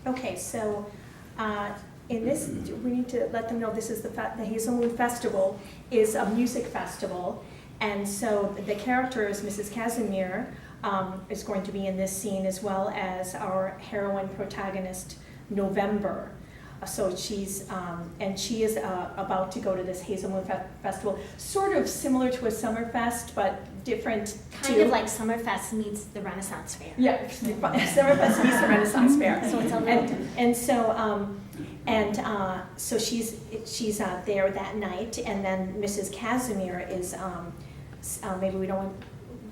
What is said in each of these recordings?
Okay, so in this, we need to let them know this is the Hazel Moon Festival is a music festival, and so the character is Mrs. Casimir is going to be in this scene, as well as our heroine protagonist, November. So she's, and she is about to go to this Hazel Moon Festival, sort of similar to a Summerfest, but different Kind too. of like Summerfest meets the Renaissance Fair. Yeah, Summerfest meets the Renaissance Fair. So it's a little different. And so she's there that night, and then Mrs. Casimir is, maybe we don't want to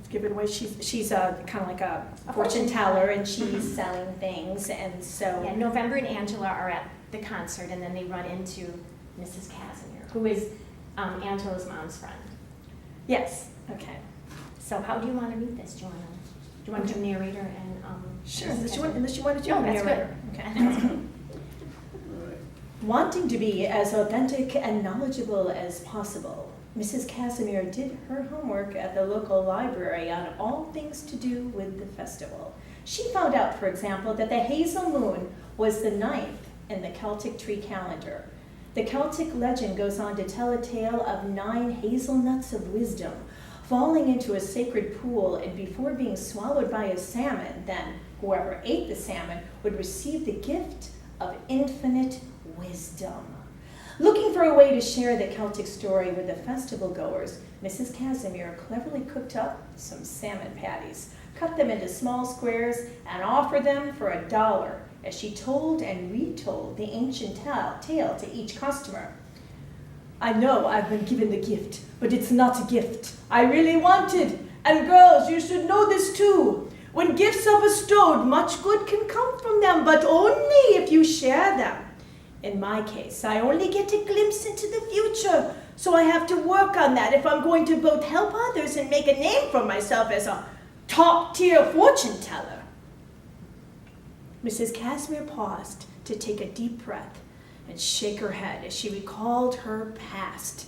give it away, she's kind of like a fortune teller, and she's selling things, and so. Yeah, November and Angela are at the concert, and then they run into Mrs. Casimir, who is Angela's mom's friend. Yes, okay. So how do you want to read this, Joanna? Do you want to do narrator and Sure, Mrs. unless you want to do No, it. that's good. Okay. Wanting to be as authentic and knowledgeable as possible, Mrs. Casimir did her homework at the local library on all things to do with the festival. She found out, for example, that the Hazel Moon was the 9th in the Celtic tree calendar. The Celtic legend goes on to tell a tale of 9 hazelnuts of wisdom falling into a sacred pool, and before being swallowed by a salmon, then whoever ate the salmon would receive the gift of infinite wisdom. Looking for a way to share the Celtic story with the festival goers, Mrs. Casimir cleverly cooked up some salmon patties, cut them into small squares, and offered them for $1 as she told and retold the ancient tale to each customer. I know I've been given the gift, but it's not a gift I really wanted. And girls, you should know this too. When gifts are bestowed, much good can come from them, but only if you share them. In my case, I only get a glimpse into the future, so I have to work on that if I'm going to both help others and make a name for myself as a top-tier fortune teller. Mrs. Casimir paused to take a deep breath and shake her head as she recalled her past.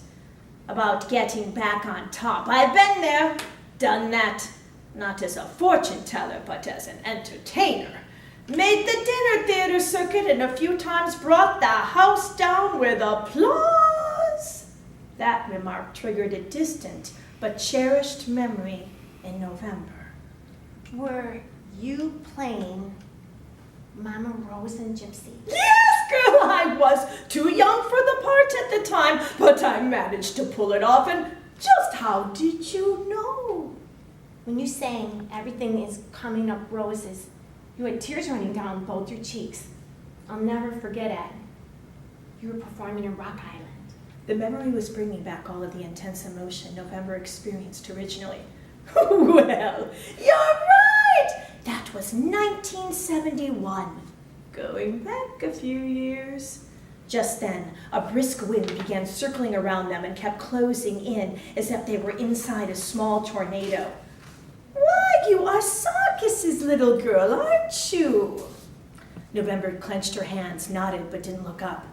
About getting back on top. I've been there, done that, not as a fortune teller, but as an entertainer. Made the dinner theater circuit and a few times brought the house down with applause. That remark triggered a distant but cherished memory in November. Were you playing Mama Rose and Gypsy? Yes, girl, I was too young for the part at the time, but I managed to pull it off, and just how did you know? When you sang Everything is Coming Up Roses, you had tears running down both your cheeks. I'll never forget it. You were performing in Rock Island. The memory was bringing back all of the intense emotion November experienced originally. Well, you're right! That was 1971. Going back a few years. Just then, a brisk wind began circling around them and kept closing in as if they were inside a small tornado. Why, you are Sarkis's little girl, aren't you? November clenched her hands, nodded, but didn't look up.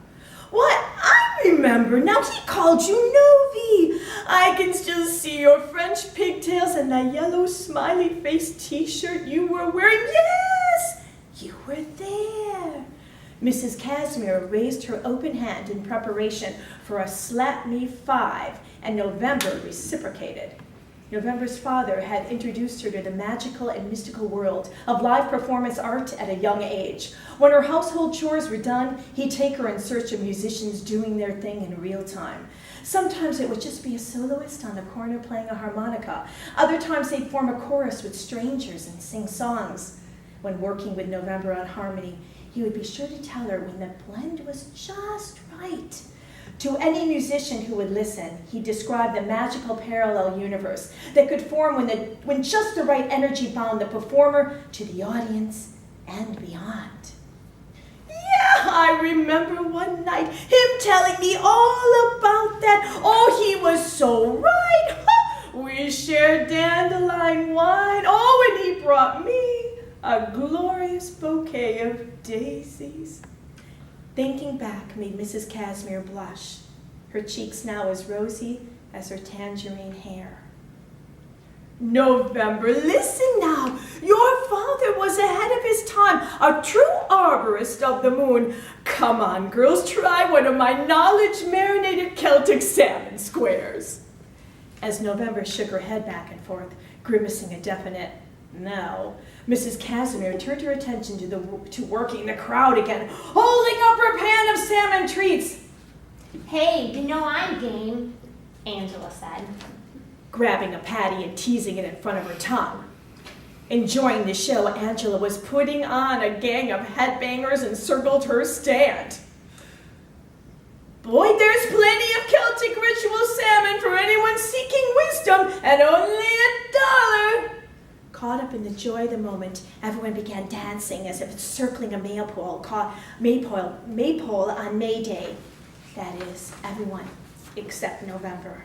What? I remember. Now he called you Novi. I can still see your French pigtails and that yellow smiley face t-shirt you were wearing. Yes, you were there. Mrs. Casimir raised her open hand in preparation for a slap me 5, and November reciprocated. November's father had introduced her to the magical and mystical world of live performance art at a young age. When her household chores were done, he'd take her in search of musicians doing their thing in real time. Sometimes it would just be a soloist on the corner playing a harmonica. Other times they'd form a chorus with strangers and sing songs. When working with November on harmony, he would be sure to tell her when the blend was just right. To any musician who would listen, he described the magical parallel universe that could form when just the right energy bound the performer to the audience and beyond. Yeah, I remember one night him telling me all about that. Oh, he was so right. We shared dandelion wine. Oh, and he brought me a glorious bouquet of daisies. Thinking back made Mrs. Casimir blush, her cheeks now as rosy as her tangerine hair. November, listen now. Your father was was ahead of his time, a true arborist of the moon. Come on, girls, try one of my knowledge-marinated Celtic salmon squares. As November shook her head back and forth, grimacing a definite no, Mrs. Casimir turned her attention to working the crowd again, holding up her pan of salmon treats. Hey, you know I'm game, Angela said, grabbing a patty and teasing it in front of her tongue. Enjoying the show, Angela was putting on a gang of headbangers and circled her stand. Boy, there's plenty of Celtic ritual salmon for anyone seeking wisdom, and only $1. Caught up in the joy of the moment, everyone began dancing as if circling a maypole on May Day. That is, everyone except November.